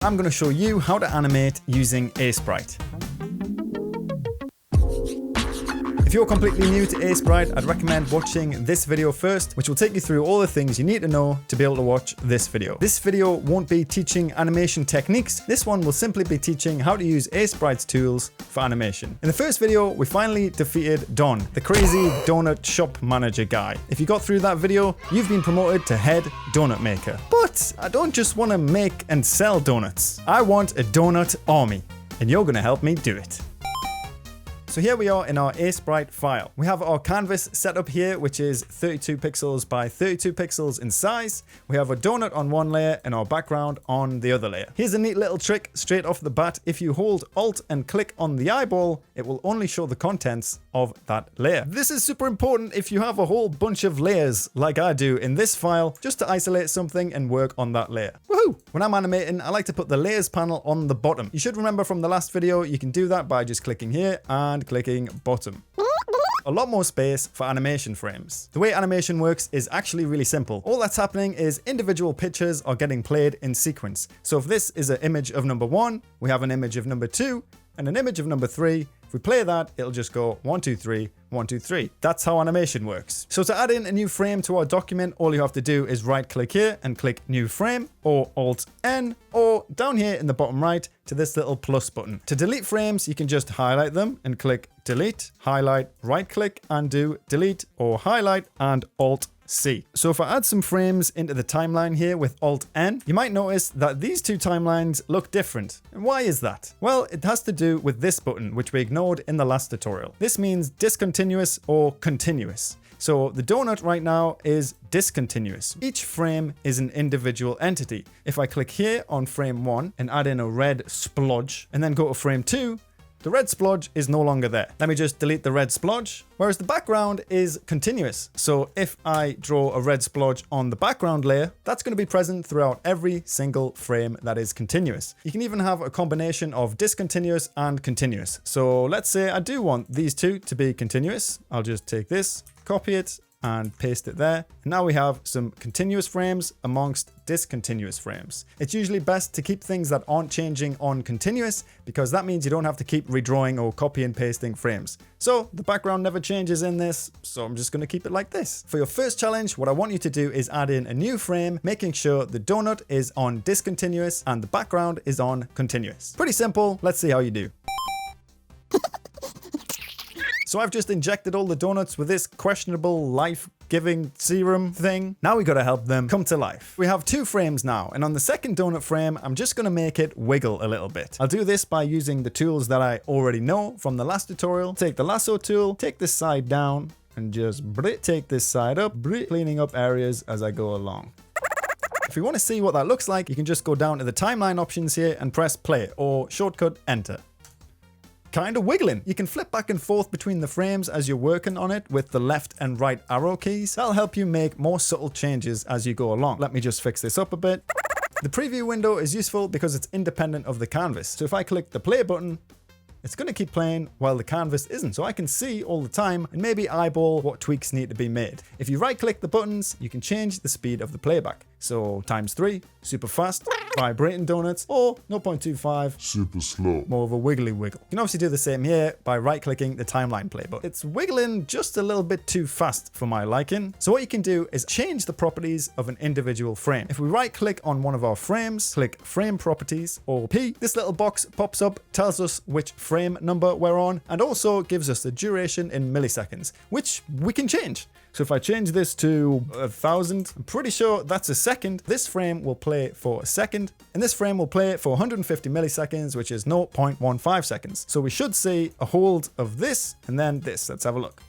I'm going to show you how to animate using Aseprite. If you're completely new to Aseprite, I'd recommend watching this video first, which will take you through all the things you need to know to be able to watch this video. This video won't be teaching animation techniques. This one will simply be teaching how to use Aseprite's tools for animation. In the first video, we finally defeated Don, the crazy donut shop manager guy. If you got through that video, you've been promoted to head donut maker. But I don't just want to make and sell donuts. I want a donut army, and you're going to help me do it. So here we are in our Aseprite file. We have our canvas set up here, which is 32 pixels by 32 pixels in size. We have a donut on one layer and our background on the other layer. Here's a neat little trick straight off the bat. If you hold Alt and click on the eyeball, it will only show the contents of that layer. This is super important if you have a whole bunch of layers like I do in this file, just to isolate something and work on that layer. Woohoo! When I'm animating, I like to put the layers panel on the bottom. You should remember from the last video, you can do that by just clicking here and clicking bottom. A lot more space for animation frames. The way animation works is actually really simple. All that's happening is individual pictures are getting played in sequence. So if this is an image of number 1, we have an image of number 2, and an image of number 3. If we play that, it'll just go 1, 2, 3, 1, 2, 3. That's how animation works. So to add in a new frame to our document, all you have to do is right click here and click new frame, or Alt N, or down here in the bottom right to this little plus button. To delete frames, you can just highlight them and click delete, highlight, right click and do delete, or highlight and Alt C. So if I add some frames into the timeline here with Alt N, you might notice that these two timelines look different. And why is that? Well, it has to do with this button, which we ignored in the last tutorial. This means discontinuous or continuous. So the donut right now is discontinuous. Each frame is an individual entity. If I click here on frame 1 and add in a red splodge and then go to frame 2, the red splodge is no longer there. Let me just delete the red splodge, whereas the background is continuous. So if I draw a red splodge on the background layer, that's going to be present throughout every single frame that is continuous. You can even have a combination of discontinuous and continuous. So let's say I do want these two to be continuous. I'll just take this, copy it, and paste it there. And now we have some continuous frames amongst discontinuous frames. It's usually best to keep things that aren't changing on continuous, because that means you don't have to keep redrawing or copy and pasting frames. So the background never changes in this, so I'm just going to keep it like this. For your first challenge, what I want you to do is add in a new frame, making sure the donut is on discontinuous and the background is on continuous. Pretty simple. Let's see how you do. So I've just injected all the donuts with this questionable life-giving serum thing. Now we gotta help them come to life. We have 2 frames now, and on the second donut frame, I'm just gonna make it wiggle a little bit. I'll do this by using the tools that I already know from the last tutorial. Take the lasso tool, take this side down, and just take this side up, cleaning up areas as I go along. If you want to see what that looks like, you can just go down to the timeline options here and press play, or shortcut enter. Kind of wiggling. You can flip back and forth between the frames as you're working on it with the left and right arrow keys. That'll help you make more subtle changes as you go along. Let me just fix this up a bit. The preview window is useful because it's independent of the canvas. So if I click the play button, it's going to keep playing while the canvas isn't, so I can see all the time and maybe eyeball what tweaks need to be made. If you right click the buttons, you can change the speed of the playback. So ×3, super fast, vibrating donuts, or 0.25, super slow, more of a wiggly wiggle. You can obviously do the same here by right clicking the timeline play button. It's wiggling just a little bit too fast for my liking. So what you can do is change the properties of an individual frame. If we right click on one of our frames, click frame properties or P, this little box pops up, tells us which frame number we're on, and also gives us the duration in milliseconds, which we can change. So if I change this to 1000, I'm pretty sure that's a second. This frame will play for a second, and this frame will play for 150 milliseconds, which is 0.15 seconds. So we should see a hold of this and then this. Let's have a look.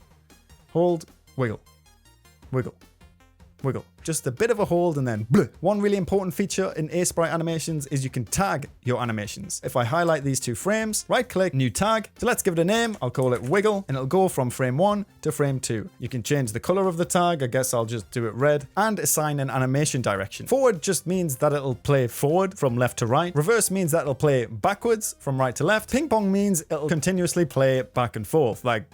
Hold, wiggle, wiggle, wiggle. Just a bit of a hold and then bleh. One really important feature in Aseprite animations is you can tag your animations. If I highlight these 2 frames, right click, new tag. So let's give it a name. I'll call it wiggle, and it'll go from frame 1 to frame 2. You can change the color of the tag. I guess I'll just do it red, and assign an animation direction. Forward just means that it'll play forward from left to right. Reverse means that it'll play backwards from right to left. Ping pong means it'll continuously play back and forth, like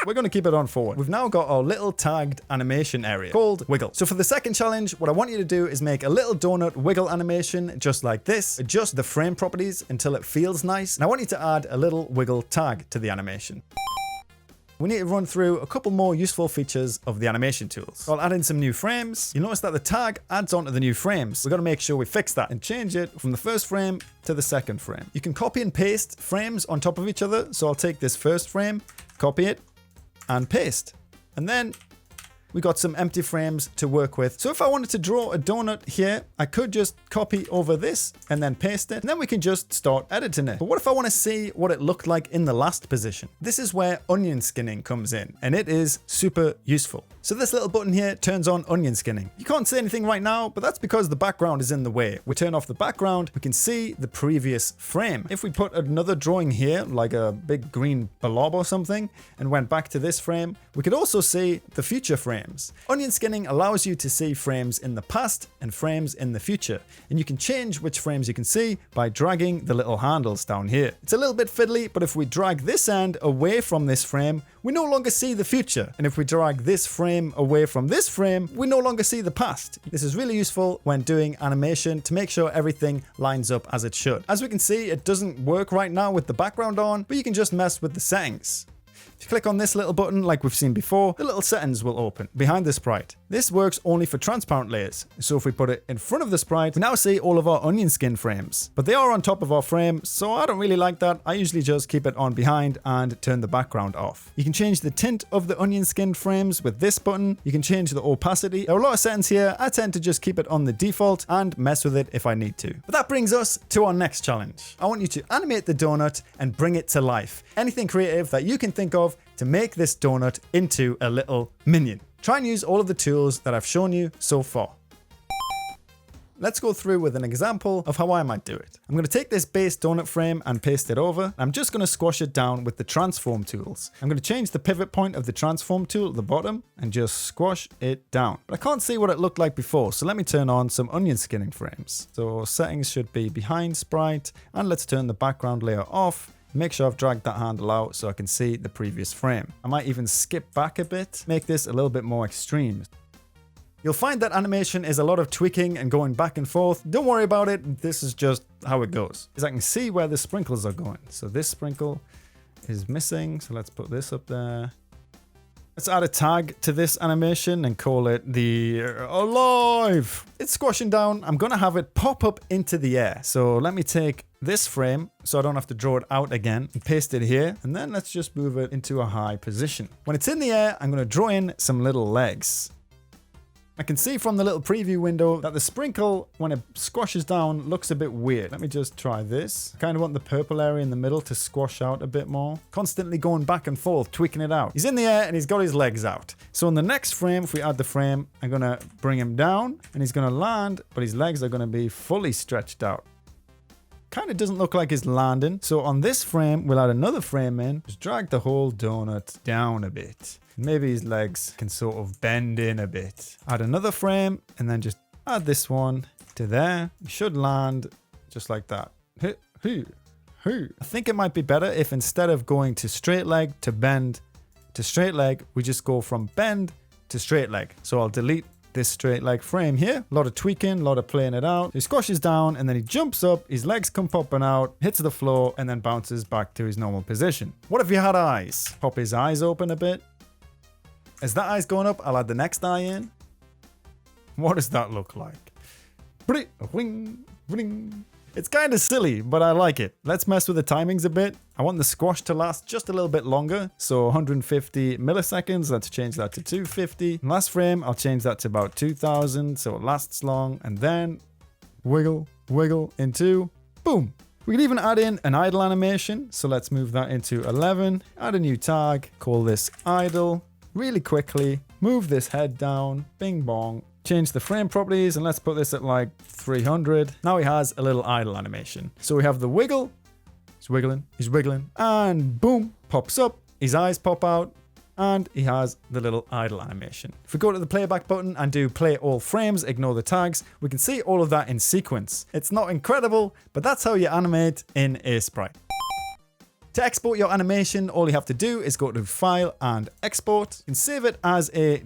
We're going to keep it on forward. We've now got our little tagged animation area called wiggle. So for the second challenge, what I want you to do is make a little donut wiggle animation just like this. Adjust the frame properties until it feels nice. And I want you to add a little wiggle tag to the animation. We need to run through a couple more useful features of the animation tools. So I'll add in some new frames. You'll notice that the tag adds onto the new frames. We've got to make sure we fix that and change it from the first frame to the second frame. You can copy and paste frames on top of each other. So I'll take this first frame, copy it, and paste. And then we got some empty frames to work with. So if I wanted to draw a donut here, I could just copy over this and then paste it. And then we can just start editing it. But what if I want to see what it looked like in the last position? This is where onion skinning comes in, and it is super useful. So this little button here turns on onion skinning. You can't see anything right now, but that's because the background is in the way. We turn off the background, we can see the previous frame. If we put another drawing here, like a big green blob or something, and went back to this frame, we could also see the future frames. Onion skinning allows you to see frames in the past and frames in the future, and you can change which frames you can see by dragging the little handles down here. It's a little bit fiddly, but if we drag this end away from this frame, we no longer see the future. And if we drag this frame away from this frame, we no longer see the past. This is really useful when doing animation to make sure everything lines up as it should. As we can see, it doesn't work right now with the background on, but you can just mess with the settings. If you click on this little button like we've seen before, the little settings will open behind the sprite. This works only for transparent layers. So if we put it in front of the sprite, we now see all of our onion skin frames. But they are on top of our frame, so I don't really like that. I usually just keep it on behind and turn the background off. You can change the tint of the onion skin frames with this button. You can change the opacity. There are a lot of settings here. I tend to just keep it on the default and mess with it if I need to. But that brings us to our next challenge. I want you to animate the donut and bring it to life. Anything creative that you can think of to make this donut into a little minion. Try and use all of the tools that I've shown you so far. Let's go through with an example of how I might do it. I'm going to take this base donut frame and paste it over. I'm just going to squash it down with the transform tools. I'm going to change the pivot point of the transform tool at the bottom and just squash it down. But I can't see what it looked like before, so let me turn on some onion skinning frames. So settings should be behind sprite, and let's turn the background layer off. Make sure I've dragged that handle out so I can see the previous frame. I might even skip back a bit, make this a little bit more extreme. You'll find that animation is a lot of tweaking and going back and forth. Don't worry about it, this is just how it goes. Because I can see where the sprinkles are going. So this sprinkle is missing, so let's put this up there. Let's add a tag to this animation and call it the alive. It's squashing down. I'm going to have it pop up into the air. So let me take this frame so I don't have to draw it out again and paste it here. And then let's just move it into a high position. When it's in the air, I'm going to draw in some little legs. I can see from the little preview window that the sprinkle, when it squashes down, looks a bit weird. Let me just try this. I kind of want the purple area in the middle to squash out a bit more. Constantly going back and forth, tweaking it out. He's in the air and he's got his legs out. So in the next frame, if we add the frame, I'm going to bring him down and he's going to land, but his legs are going to be fully stretched out. Kind of doesn't look like he's landing. So on this frame, we'll add another frame in. Just drag the whole donut down a bit. Maybe his legs can sort of bend in a bit. Add another frame and then just add this one to there. It should land just like that. I think it might be better if instead of going to straight leg to bend to straight leg, we just go from bend to straight leg. So I'll delete this straight leg frame here. A lot of tweaking, a lot of playing it out. He squashes down and then he jumps up, his legs come popping out, hits the floor and then bounces back to his normal position. What if he had eyes? Pop his eyes open a bit. As that eye's going up, I'll add the next eye in. What does that look like? It's kind of silly, but I like it. Let's mess with the timings a bit. I want the squash to last just a little bit longer. So 150 milliseconds, let's change that to 250. Last frame, I'll change that to about 2000 so it lasts long. And then wiggle, wiggle into boom. We can even add in an idle animation. So let's move that into 11. Add a new tag, call this idle. Really quickly, move this head down, bing bong. Change the frame properties and let's put this at like 300. Now he has a little idle animation. So we have the wiggle, he's wiggling, and boom, pops up, his eyes pop out, and he has the little idle animation. If we go to the playback button and do play all frames, ignore the tags, we can see all of that in sequence. It's not incredible, but that's how you animate in Aseprite. To export your animation, all you have to do is go to File and Export and save it as a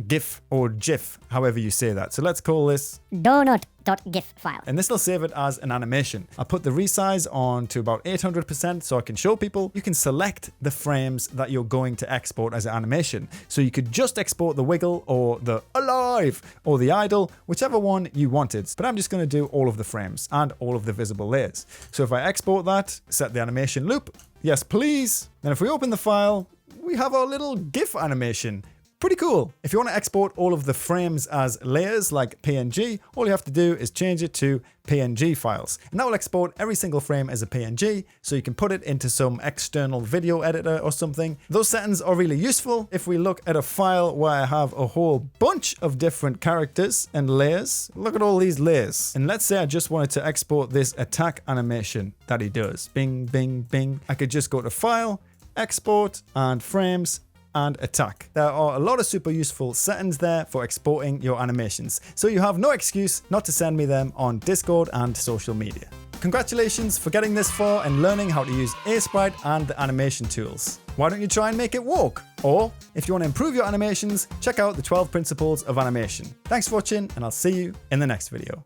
.gif or GIF, however you say that. So let's call this donut.gif file. and this will save it as an animation. I'll put the resize on to about 800% so I can show people. You can select the frames that you're going to export as an animation. So you could just export the wiggle or the alive or the idle, whichever one you wanted. But I'm just going to do all of the frames and all of the visible layers. So if I export that, set the animation loop, yes please. Then if we open the file, we have our little GIF animation. Pretty cool. If you want to export all of the frames as layers like PNG, all you have to do is change it to PNG files. And that will export every single frame as a PNG, so you can put it into some external video editor or something. Those settings are really useful. If we look at a file where I have a whole bunch of different characters and layers, look at all these layers. And let's say I just wanted to export this attack animation that he does. Bing, bing, bing. I could just go to File, Export, and Frames, and attack. There are a lot of super useful settings there for exporting your animations, so you have no excuse not to send me them on Discord and social media. Congratulations for getting this far and learning how to use Aseprite and the animation tools. Why don't you try and make it work? Or, if you want to improve your animations, check out the 12 Principles of Animation. Thanks for watching, and I'll see you in the next video.